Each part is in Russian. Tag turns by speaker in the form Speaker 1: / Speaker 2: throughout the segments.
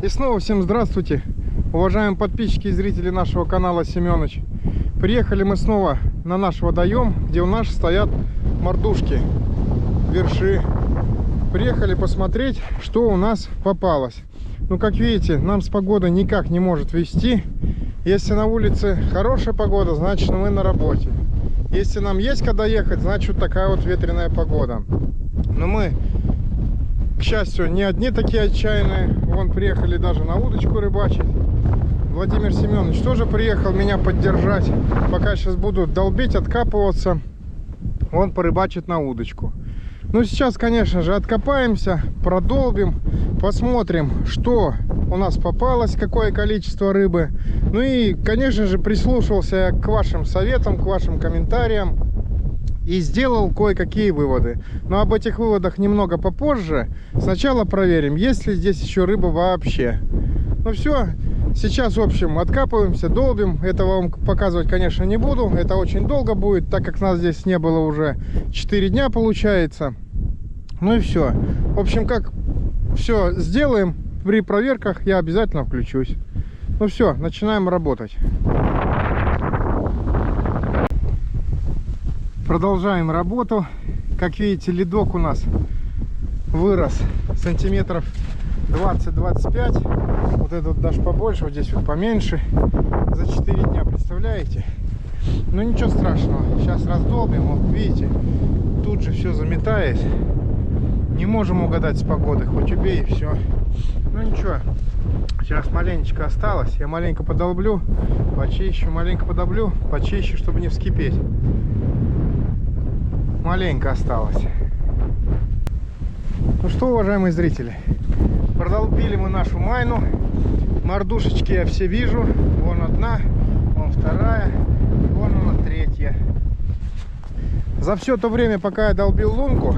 Speaker 1: И снова всем здравствуйте, уважаемые подписчики и зрители нашего канала Семёныч. Приехали мы снова на наш водоем, где у нас стоят мордушки, верши. Приехали посмотреть, что у нас попалось. Ну, как видите, нам с погодой никак не может вести. Если на улице хорошая погода, значит мы на работе. Если нам есть когда ехать, значит такая вот ветреная погода. Но мы, к счастью, не одни такие отчаянные. Вон приехали даже на удочку рыбачить. Владимир Семенович тоже приехал меня поддержать. Пока сейчас буду долбить, откапываться, он порыбачит на удочку. Ну, сейчас, конечно же, откопаемся, продолбим, посмотрим, что у нас попалось, какое количество рыбы. Ну и, конечно же, прислушался я к вашим советам, к вашим комментариям и сделал кое-какие выводы. Но об этих выводах немного попозже. Сначала проверим, есть ли здесь еще рыба вообще. Ну все, сейчас, в общем, откапываемся, долбим. Этого вам показывать, конечно, не буду. Это очень долго будет, так как нас здесь не было уже 4 дня, получается. Ну и все. В общем, как все сделаем, при проверках я обязательно включусь. Ну все, начинаем работать. Продолжаем работу. Как видите, ледок у нас вырос сантиметров 20-25. Вот этот даже побольше, вот здесь вот поменьше. За 4 дня, представляете? Ну ничего страшного. Сейчас раздолбим. Вот видите, тут же все заметает. Не можем угадать с погодой. Хоть убей, и все. Ну ничего. Сейчас маленечко осталось. Я маленько подолблю, почищу, маленько подолблю, почищу, чтобы не вскипеть. Маленько осталось. Ну что, уважаемые зрители, продолбили мы нашу майну. Мордушечки я все вижу. Вон одна, вон вторая, вон она третья. За все то время, пока я долбил лунку,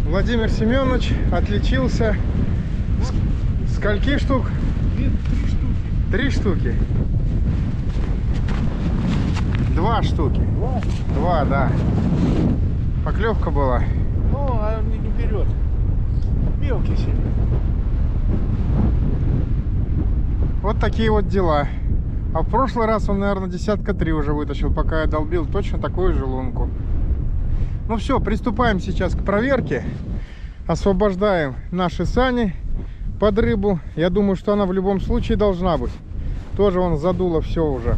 Speaker 1: Владимир Семенович отличился. Скольки штук? 3 штуки. 2 штуки. 2, да. Поклевка была.
Speaker 2: Ну, а не берет. Мелкий себе.
Speaker 1: Вот такие вот дела. А в прошлый раз он, наверное, 3 уже вытащил, пока я долбил точно такую же лунку. Ну все, приступаем сейчас к проверке. Освобождаем наши сани под рыбу. Я думаю, что она в любом случае должна быть. Тоже он задуло все уже.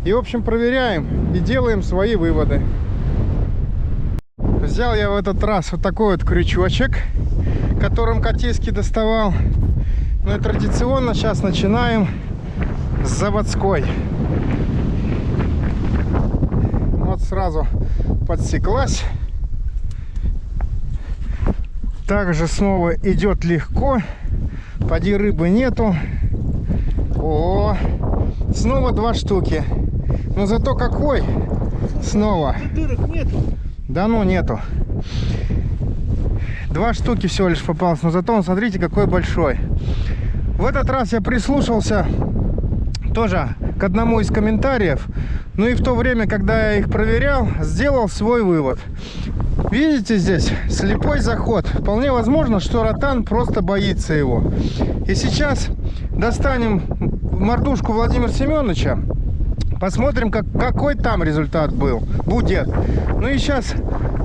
Speaker 1: И, в общем, проверяем и делаем свои выводы. Взял я в этот раз вот такой вот крючочек, которым котейски доставал. Ну и традиционно сейчас начинаем с заводской. Вот сразу подсеклась. Также снова идет легко. Поди рыбы нету. О, снова 2 штуки. Но зато какой снова.
Speaker 2: Дырок нету.
Speaker 1: Да ну нету. 2 штуки всего лишь попалось. Но зато он, смотрите, какой большой. В этот раз я прислушался тоже к одному из комментариев. Ну и в то время, когда я их проверял, сделал свой вывод. Видите, здесь слепой заход. Вполне возможно, что ротан просто боится его. И сейчас достанем мордушку Владимира Семеновича. Посмотрим, какой там результат будет. Ну и сейчас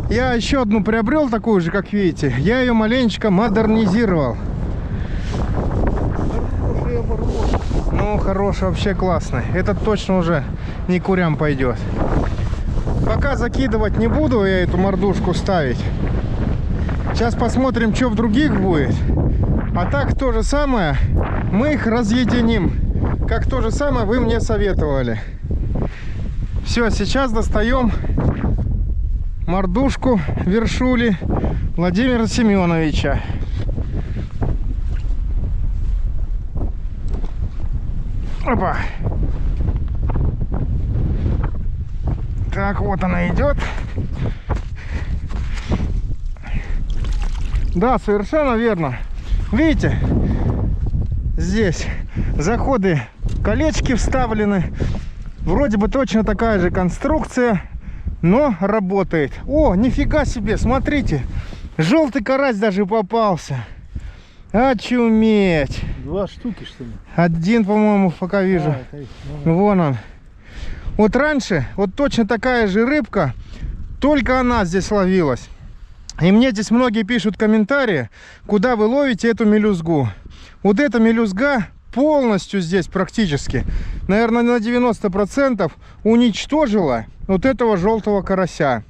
Speaker 1: я еще одну приобрел, такую же, как видите. Я ее маленечко модернизировал. Ну, хороший, вообще классный. Этот точно уже не курям пойдет. Пока закидывать не буду я эту мордушку ставить. Сейчас посмотрим, что в других будет. А так то же самое мы их разъединим. Как то же самое вы мне советовали. Все, сейчас достаем мордушку вершули Владимира Семеновича. Опа. Так, вот она идет. Да, совершенно верно. Видите, здесь заходы, колечки вставлены. Вроде бы точно такая же конструкция, но работает. О, нифига себе, смотрите, желтый карась даже попался. Очуметь.
Speaker 2: 2 штуки, что ли?
Speaker 1: Один, по-моему, пока вижу.
Speaker 2: А, это, ну,
Speaker 1: Вон он. Вот раньше, вот точно такая же рыбка, только она здесь ловилась. И мне здесь многие пишут комментарии, куда вы ловите эту мелюзгу. Вот эта мелюзга полностью здесь практически, наверное, на 90% уничтожила вот этого желтого карася.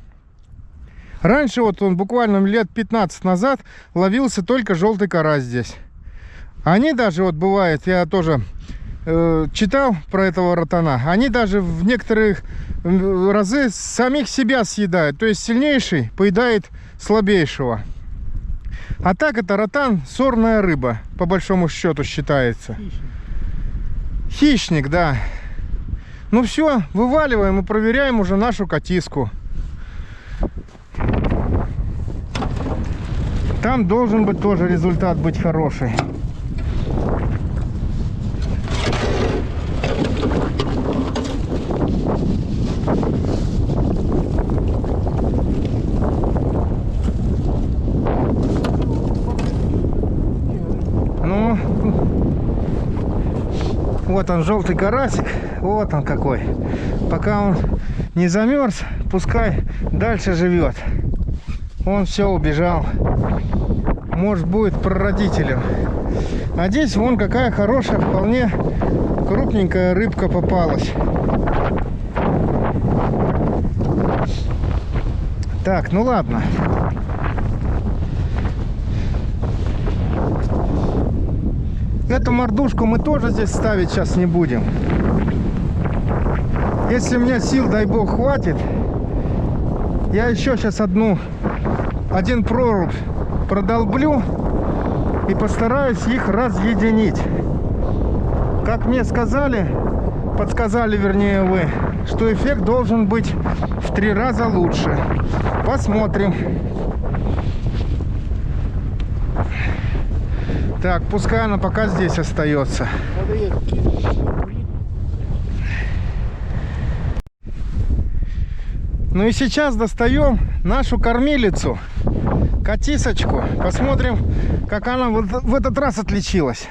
Speaker 1: Раньше вот он буквально лет 15 назад ловился только желтый карась здесь. Они даже, вот бывает, я тоже читал про этого ротана, они даже в некоторых разы самих себя съедают. То есть сильнейший поедает слабейшего. А так это ротан сорная рыба, по большому счету считается. Хищник, да. Ну все, вываливаем и проверяем уже нашу катиску. Там должен быть тоже результат быть хороший. Ну, вот он, желтый карасик. Вот он какой. Пока он не замерз, пускай дальше живет. Он все, убежал. Может, будет прародителем. А здесь вон какая хорошая, вполне крупненькая рыбка попалась. Так, ну ладно. Эту мордушку мы тоже здесь ставить сейчас не будем. Если у меня сил, дай бог, хватит, я еще сейчас один прорубь продолблю и постараюсь их разъединить. Как мне подсказали, вернее, вы, что эффект должен быть в 3 раза лучше. Посмотрим. Так, пускай она пока здесь остается. Ну и сейчас достаем нашу кормилицу, катисочку. Посмотрим, как она в этот раз отличилась.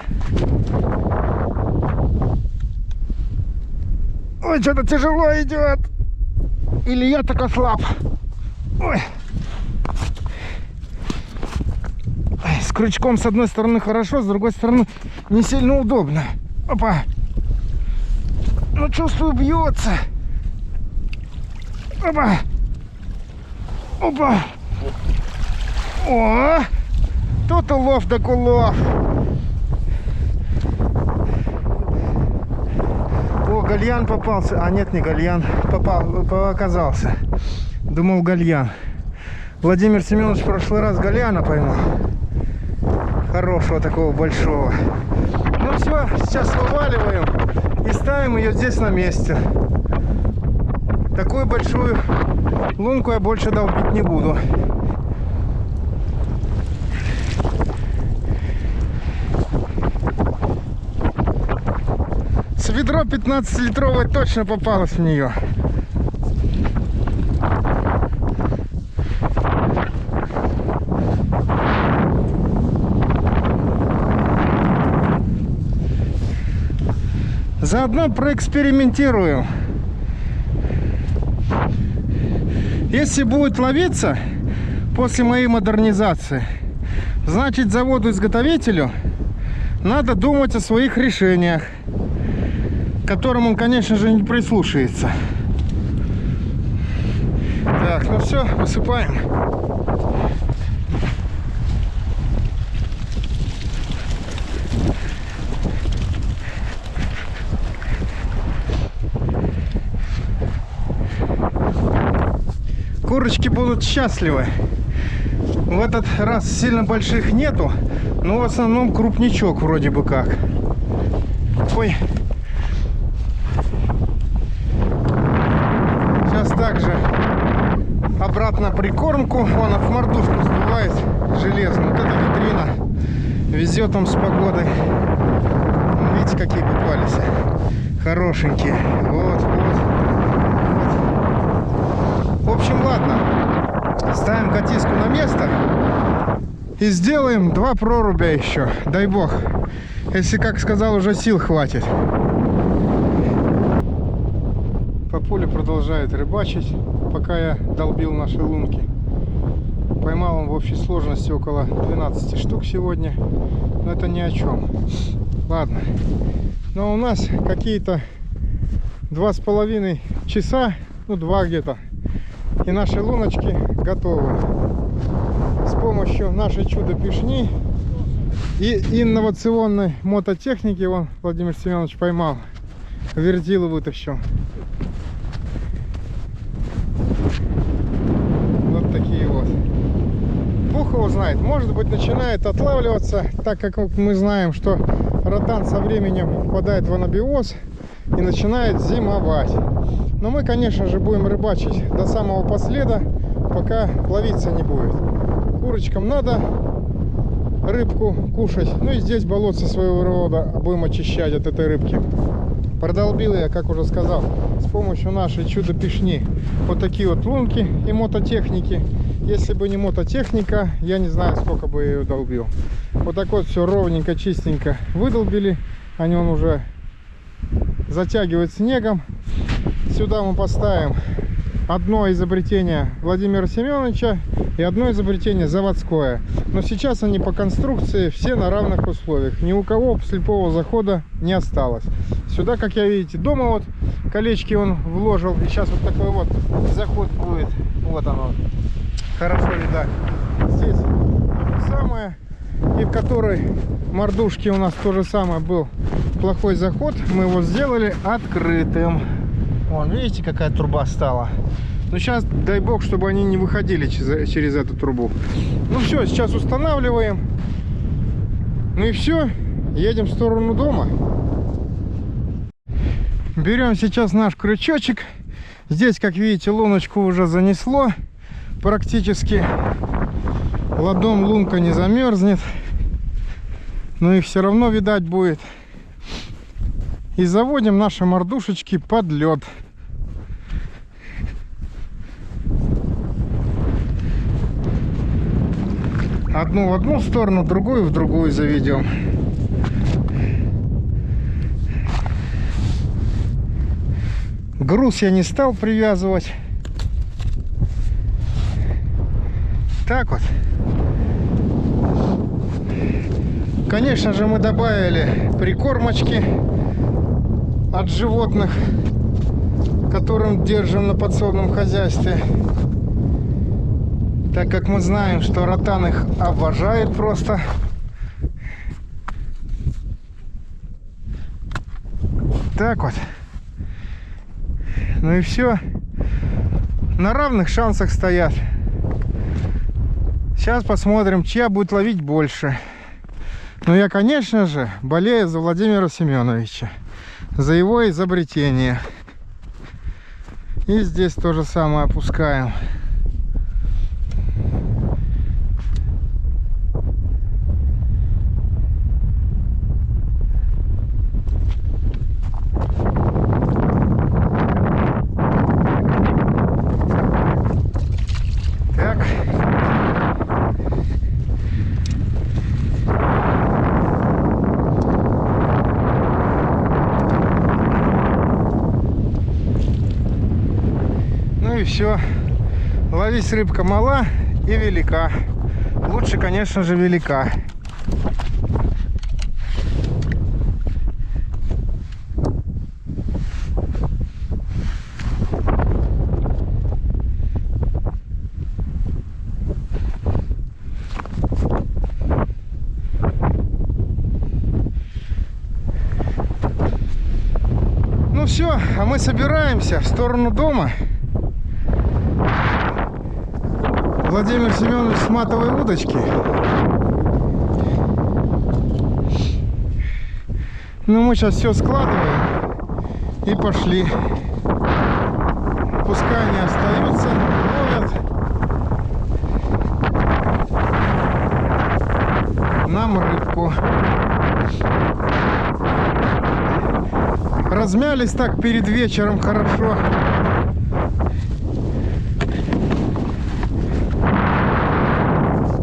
Speaker 1: Ой, что-то тяжело идет. Или я так ослаб. Ой. С крючком с одной стороны хорошо, с другой стороны не сильно удобно. Опа. Ну, чувствую, бьется. Опа. Опа. О, тут улов да кулов. О, гальян попался. А нет, не гальян. Оказался. Думал, гальян. Владимир Семенович в прошлый раз гальяна поймал. Хорошего такого большого. Ну все, сейчас вываливаем и ставим ее здесь на месте. Такую большую лунку я больше долбить не буду. С ведро 15-литровое точно попалось в нее. Заодно проэкспериментирую. Если будет ловиться после моей модернизации, значит, заводу-изготовителю надо думать о своих решениях, к которым он, конечно же, не прислушается. Так, ну все, высыпаем. Курочки будут счастливы. В этот раз сильно больших нету, но в основном крупничок вроде бы как. Ой. Сейчас также обратно прикормку. Вон в мордушку сдувает железно. Вот эта витрина везет там с погодой. Видите, какие попались. Хорошенькие. Вот, вот. В общем, ладно, ставим катиску на место И сделаем 2 проруби еще, дай бог. Если, как сказал, уже сил хватит. Папуля продолжает рыбачить, пока я долбил наши лунки. Поймал он в общей сложности около 12 штук сегодня. Но это ни о чем. Ладно. Но у нас какие-то 2,5 часа, ну 2 где-то. И наши луночки готовы. С помощью нашей чудо-пешни и инновационной мототехники вон Владимир Семенович поймал. Вердилу вытащил. Вот такие вот. Бог его знает. Может быть, начинает отлавливаться, так как мы знаем, что ротан со временем впадает в анабиоз и начинает зимовать. Но мы, конечно же, будем рыбачить до самого последа, пока ловиться не будет. Курочкам надо рыбку кушать. Ну и здесь болотце своего рода будем очищать от этой рыбки. Продолбил я, как уже сказал, с помощью нашей чудо-пешни вот такие вот лунки и мототехники. Если бы не мототехника, я не знаю, сколько бы я ее долбил. Вот так вот все ровненько, чистенько выдолбили. Они он уже затягивает снегом. Сюда мы поставим одно изобретение Владимира Семеновича и одно изобретение заводское. Но сейчас они по конструкции все на равных условиях. Ни у кого слепого захода не осталось. Сюда, как я видите, дома вот колечки он вложил. И сейчас вот такой вот заход будет. Вот оно. Хорошо видать. Здесь то же самое. И в которой мордушке у нас то же самое был плохой заход. Мы его сделали открытым. Вон, видите, какая труба стала. Но сейчас, дай бог, чтобы они не выходили через эту трубу. Ну все, сейчас устанавливаем. Ну и все, едем в сторону дома. Берем сейчас наш крючочек. Здесь, как видите, луночку уже занесло. Практически ладом лунка не замерзнет. Но их все равно видать будет. И заводим наши мордушечки под лед. Одну в одну сторону, другую в другую заведем. Груз я не стал привязывать. Так вот. Конечно же, мы добавили прикормочки от животных, которым держим на подсобном хозяйстве. Так как мы знаем, что ротан их обожает просто. Так вот. Ну и все. На равных шансах стоят. Сейчас посмотрим, чья будет ловить больше. Но я, конечно же, болею за Владимира Семеновича. За его изобретение. И здесь то же самое опускаем. И все. Ловись рыбка мала и велика. Лучше, конечно же, велика. Ну все, а мы собираемся в сторону дома. Владимир Семенович с матовой удочки. Ну, мы сейчас все складываем и пошли. Пускай они остаются, ловят. Нам рыбку. Размялись так перед вечером хорошо.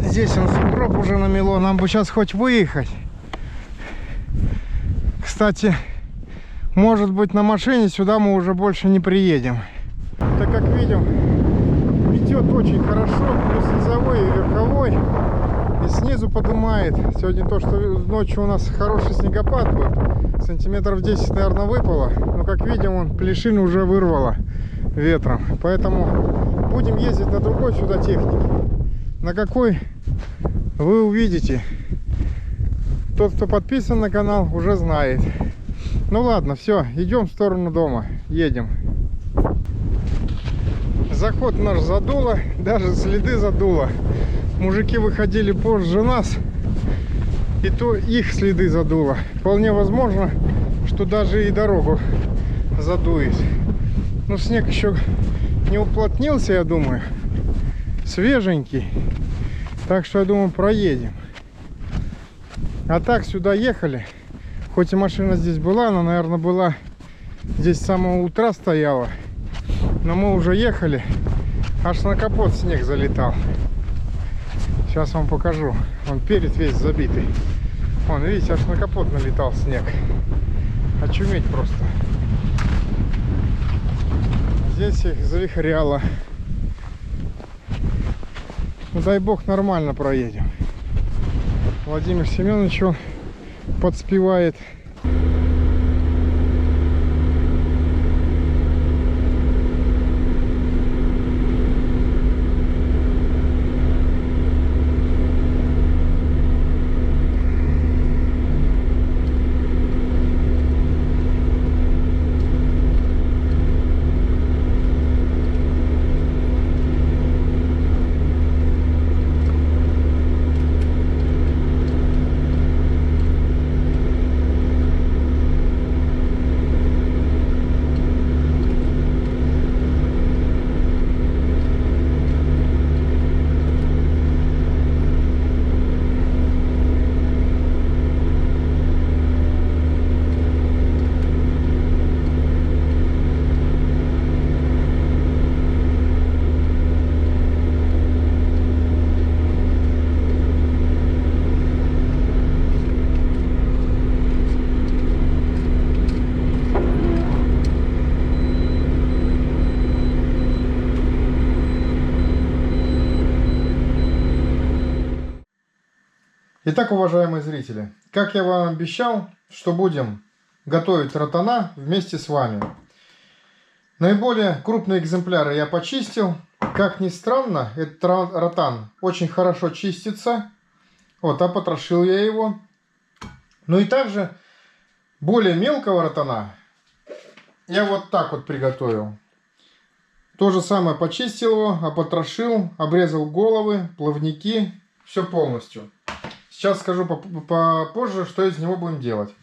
Speaker 1: Здесь он сугроб. сугроб уже намело, нам бы сейчас хоть выехать. Кстати, может быть, на машине сюда мы уже больше не приедем. Так как видим, метет очень хорошо, плюс низовой и верховой. И снизу поднимает. Сегодня то, что ночью у нас хороший снегопад был. Сантиметров 10, наверное, выпало. Но, как видим, он плешины уже вырвало ветром. Поэтому будем ездить на другой сюда технике. На какой, вы увидите. Тот, кто подписан на канал, уже знает. Ну ладно, все, идем в сторону дома. Едем. Заход наш задуло, даже следы задуло. Мужики выходили позже нас, и то их следы задуло. Вполне возможно, что даже и дорогу задует. Но снег еще не уплотнился, я думаю. Свеженький. Так что, я думаю, проедем. А так сюда ехали. Хоть и машина здесь была, она, наверное, была здесь с самого утра стояла. Но мы уже ехали. Аж на капот снег залетал. Сейчас вам покажу. Он перед весь забитый. Вон, видите, аж на капот налетал снег. Очуметь просто. Здесь их завихряло. Ну, дай бог, нормально проедем. Владимир Семенович он подспевает. Итак, уважаемые зрители, как я вам обещал, что будем готовить ротана вместе с вами. Наиболее крупные экземпляры я почистил. Как ни странно, этот ротан очень хорошо чистится. Вот, а потрошил я его. Ну и также более мелкого ротана я вот так вот приготовил. То же самое почистил его, опотрошил, обрезал головы, плавники, все полностью. Сейчас скажу попозже, что из него будем делать.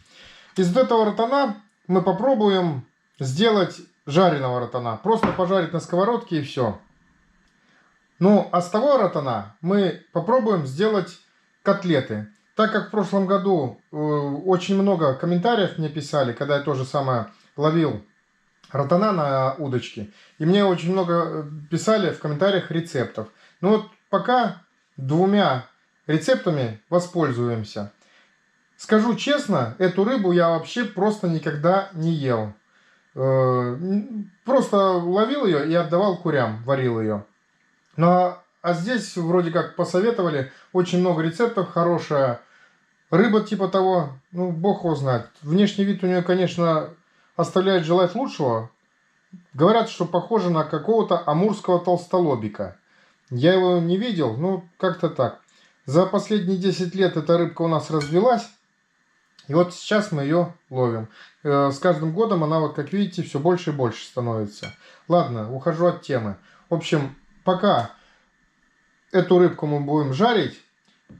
Speaker 1: Из этого ротана мы попробуем сделать жареного ротана. Просто пожарить на сковородке и все. Ну, а с того ротана мы попробуем сделать котлеты. Так как в прошлом году очень много комментариев мне писали, когда я то же самое ловил ротана на удочке. И мне очень много писали в комментариях рецептов. Ну вот пока двумя рецептами воспользуемся. Скажу честно, эту рыбу я вообще просто никогда не ел. Просто ловил ее и отдавал курям, варил ее. А здесь вроде как посоветовали, очень много рецептов, хорошая рыба типа того, ну бог его знает. Внешний вид у нее, конечно, оставляет желать лучшего. Говорят, что похоже на какого-то амурского толстолобика. Я его не видел, ну как-то так. За последние 10 лет эта рыбка у нас развелась. И вот сейчас мы ее ловим. С каждым годом она, вот как видите, все больше и больше становится. Ладно, ухожу от темы. В общем, пока эту рыбку мы будем жарить,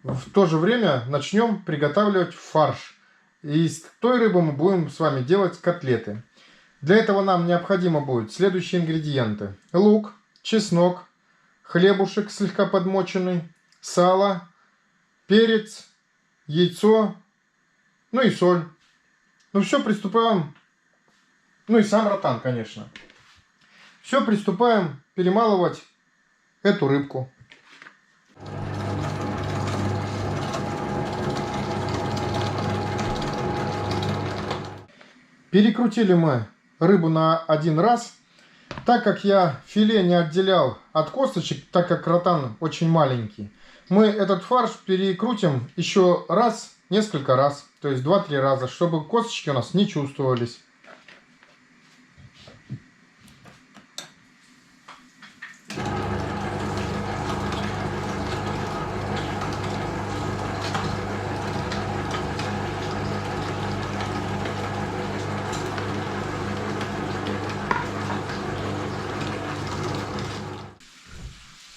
Speaker 1: в то же время начнем приготавливать фарш. И из той рыбы мы будем с вами делать котлеты. Для этого нам необходимо будет следующие ингредиенты. Лук, чеснок, хлебушек слегка подмоченный, сало, перец, яйцо, ну и соль. Ну все, приступаем. Ну и сам ротан, конечно. Все, приступаем перемалывать эту рыбку. Перекрутили мы рыбу на один раз. Так как я филе не отделял от косточек, так как ротан очень маленький, мы этот фарш перекрутим еще раз, несколько раз, то есть 2-3 раза, чтобы косточки у нас не чувствовались.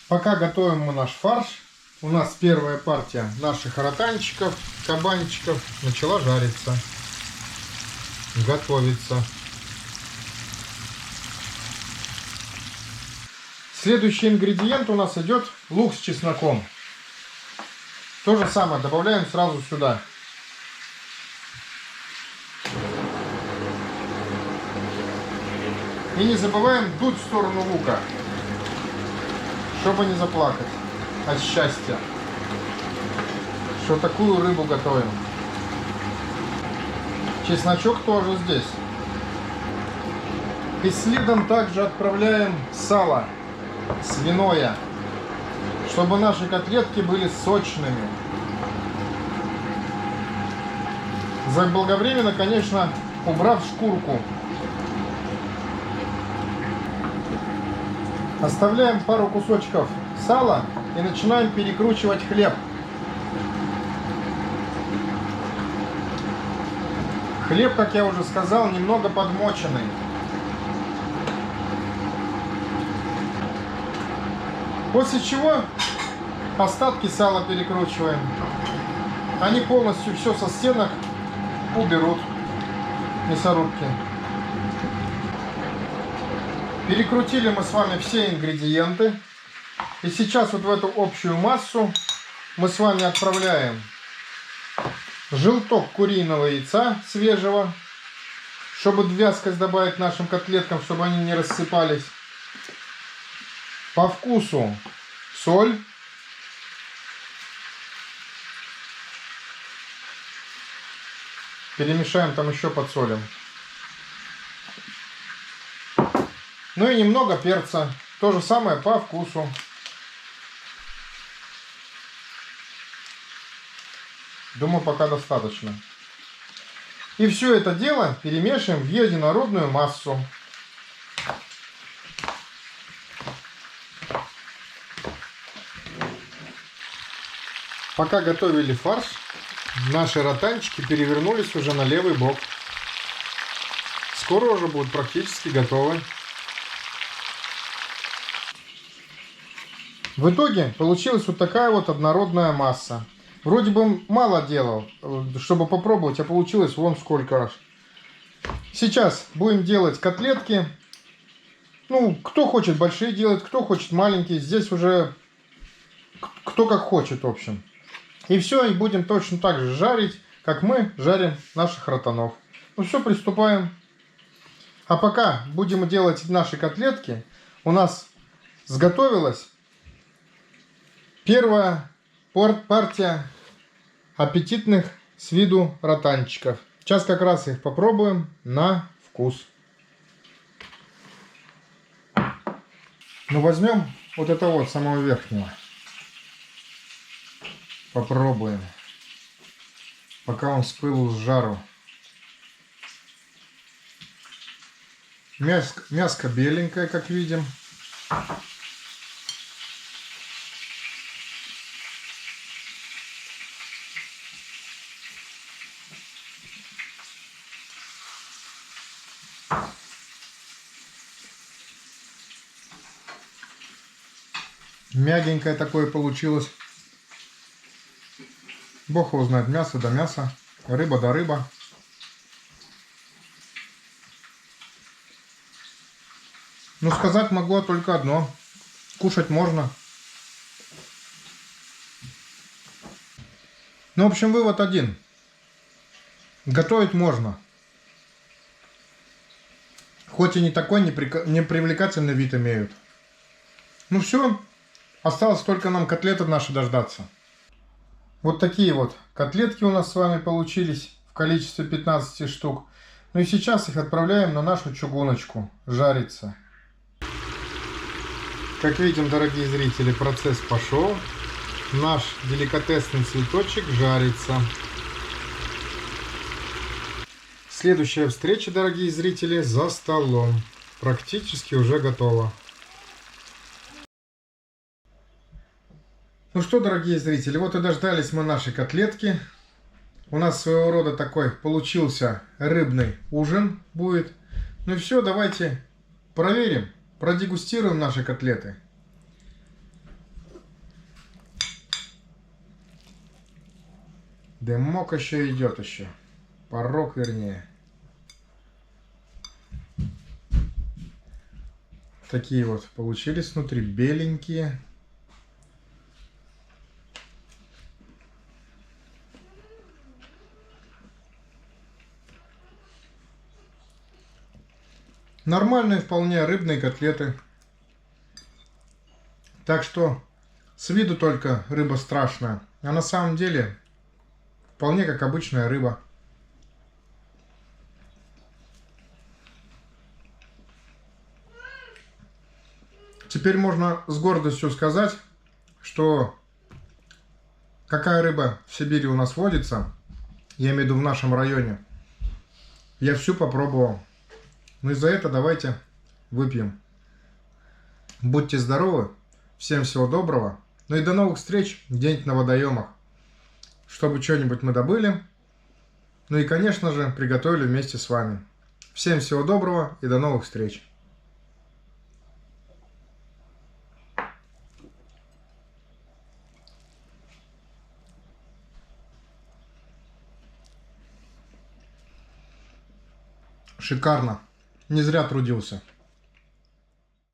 Speaker 1: Пока готовим мы наш фарш, у нас первая партия наших ротанчиков, кабанчиков начала жариться, готовиться. Следующий ингредиент у нас идет лук с чесноком. То же самое добавляем сразу сюда. И не забываем дуть в сторону лука, чтобы не заплакать от счастья, что такую рыбу готовим. Чесночок тоже здесь. И следом также отправляем сало свиное, чтобы наши котлетки были сочными. Заблаговременно, конечно, убрав шкурку. Оставляем пару кусочков сала и начинаем перекручивать хлеб. Хлеб, как я уже сказал, немного подмоченный. После чего остатки сала перекручиваем. Они полностью все со стенок уберут мясорубки. Перекрутили мы с вами все ингредиенты. И сейчас вот в эту общую массу мы с вами отправляем желток куриного яйца свежего, чтобы вязкость добавить нашим котлеткам, чтобы они не рассыпались. По вкусу соль. Перемешаем, там еще подсолим. Ну и немного перца. То же самое по вкусу. Думаю, пока достаточно. И все это дело перемешиваем в единородную массу. Пока готовили фарш, наши ротанчики перевернулись уже на левый бок. Скоро уже будут практически готовы. В итоге получилась вот такая вот однородная масса. Вроде бы мало делал, чтобы попробовать, а получилось вон сколько аж. Сейчас будем делать котлетки. Ну, кто хочет большие делать, кто хочет маленькие. Здесь уже кто как хочет, в общем. И все, и будем точно так же жарить, как мы жарим наших ротанов. Ну все, приступаем. А пока будем делать наши котлетки, у нас сготовилась первая партия аппетитных с виду ротанчиков. Сейчас как раз их попробуем на вкус. Ну возьмем вот это вот самого верхнего. Попробуем. Пока он с пылу с жару. Мяско беленькое, как видим. Мягенькое такое получилось. Бог его знает, мясо да мясо, рыба да рыба. Ну, сказать могу только одно. Кушать можно. Ну, в общем, вывод один. Готовить можно. Хоть и не такой непривлекательный вид имеют. Ну все. Осталось только нам котлеты наши дождаться. Вот такие вот котлетки у нас с вами получились в количестве 15 штук. Ну и сейчас их отправляем на нашу чугуночку жариться. Как видим, дорогие зрители, процесс пошел. Наш деликатесный цветочек жарится. Следующая встреча, дорогие зрители, за столом. Практически уже готова. Ну что, дорогие зрители, вот и дождались мы нашей котлетки. У нас своего рода такой получился рыбный ужин будет. Ну и все, давайте проверим, продегустируем наши котлеты. Дымок еще идет еще. Порог, вернее. Такие вот получились внутри, беленькие. Нормальные вполне рыбные котлеты. Так что с виду только рыба страшная, а на самом деле вполне как обычная рыба. Теперь можно с гордостью сказать, что какая рыба в Сибири у нас водится, я имею в виду в нашем районе, я всю попробовал. Ну и за это давайте выпьем. Будьте здоровы, всем всего доброго, ну и до новых встреч где-нибудь на водоемах, чтобы что-нибудь мы добыли, ну и, конечно же, приготовили вместе с вами. Всем всего доброго и до новых встреч. Шикарно. Не зря трудился.